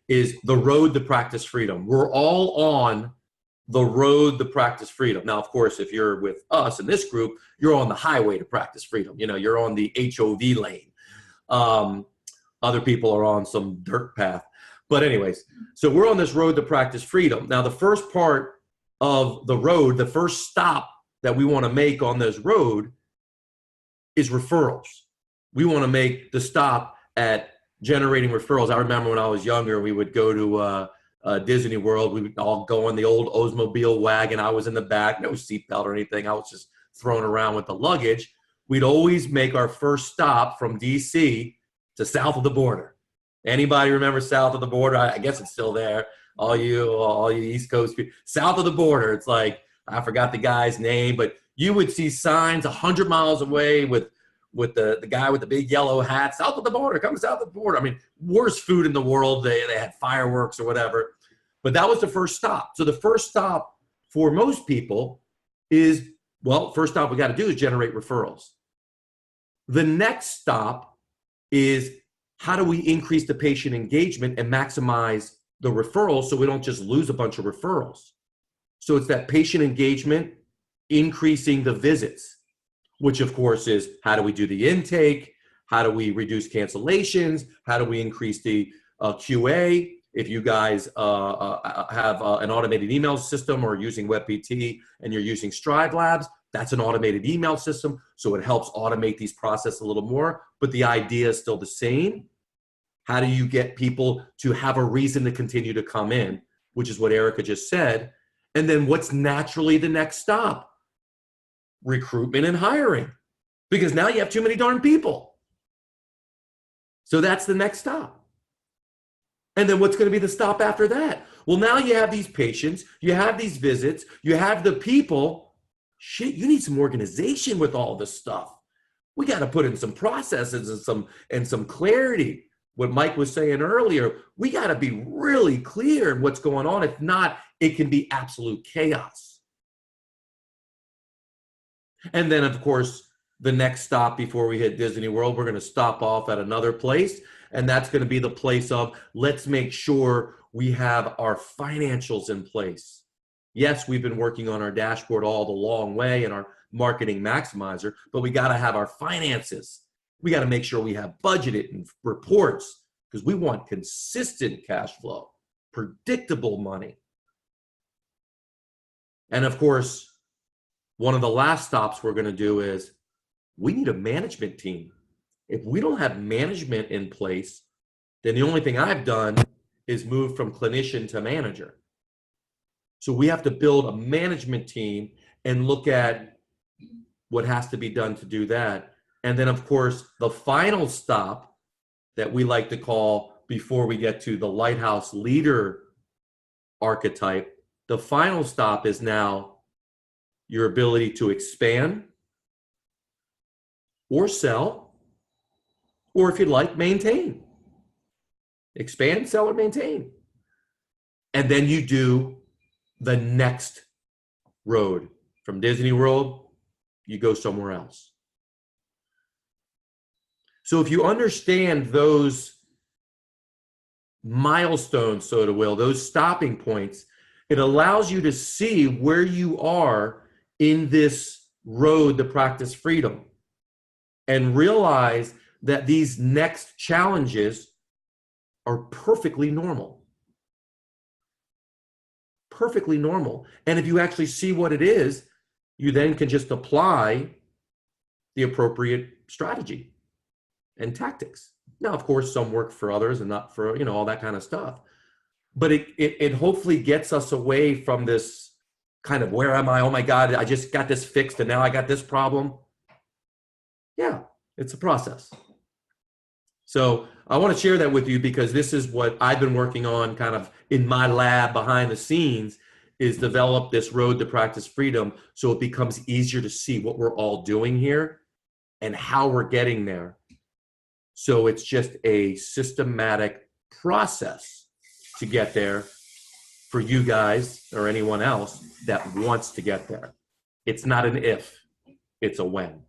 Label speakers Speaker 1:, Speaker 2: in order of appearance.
Speaker 1: is the road to practice freedom. We're all on the road to practice freedom. Now, of course, if you're with us in this group, you're on the highway to practice freedom. You know, you're on the HOV lane. Other people are on some dirt path. But anyways, so we're on this road to practice freedom. Now, the first part of the road, the first stop that we want to make on this road is referrals. We want to make the stop at generating referrals. I remember when I was younger, we would go to Disney World. We would all go on the old Oldsmobile wagon. I was in the back, no seatbelt or anything. I was just thrown around with the luggage. We'd always make our first stop from DC to south of the border. Anybody remember south of the border? I guess it's still there. All you East Coast people. South of the border, it's like, I forgot the guy's name, but you would see signs 100 miles away with the guy with the big yellow hat, south of the border, come south of the border. I mean, worst food in the world. They had fireworks or whatever. But that was the first stop. So the first stop for most people is, well, first stop we got to do is generate referrals. The next stop is, how do we increase the patient engagement and maximize the referrals so we don't just lose a bunch of referrals? So it's that patient engagement, increasing the visits, which of course is, how do we do the intake? How do we reduce cancellations? How do we increase the QA? If you guys have an automated email system or using WebPT and you're using Strive Labs, that's an automated email system. So it helps automate these processes a little more, but the idea is still the same. How do you get people to have a reason to continue to come in, which is what Erica just said. And then what's naturally the next stop? Recruitment and hiring, because now you have too many darn people. So that's the next stop. And then what's going to be the stop after that? Well, now you have these patients, you have these visits, you have the people. Shit, you need some organization with all this stuff. We got to put in some processes and some clarity. What Mike was saying earlier, we got to be really clear in what's going on. If not, it can be absolute chaos. And then, of course, the next stop before we hit Disney World, we're going to stop off at another place. And that's going to be the place of, let's make sure we have our financials in place. Yes, we've been working on our dashboard all the long way and our marketing maximizer, but we got to have our finances. We got to make sure we have budgeted and reports, because we want consistent cash flow, predictable money. And of course, one of the last stops we're going to do is, we need a management team. If we don't have management in place, then the only thing I've done is move from clinician to manager. So we have to build a management team and look at what has to be done to do that. And then, of course, the final stop that we like to call, before we get to the lighthouse leader archetype, the final stop is now your ability to expand or sell, or if you'd like, maintain. Expand, sell, or maintain. And then you do the next road. From Disney World, you go somewhere else. So if you understand those milestones, so to will, those stopping points, it allows you to see where you are in this road to practice freedom, and realize that these next challenges are perfectly normal. Perfectly normal. And if you actually see what it is, you then can just apply the appropriate strategy and tactics. Now, of course, some work for others and not for, all that kind of stuff. But it hopefully gets us away from this kind of, where am I? Oh my God, I just got this fixed and now I got this problem. Yeah, it's a process. So I want to share that with you, because this is what I've been working on kind of in my lab behind the scenes, is develop this road to practice freedom, so it becomes easier to see what we're all doing here and how we're getting there. So it's just a systematic process to get there for you guys or anyone else that wants to get there. It's not an if, it's a when.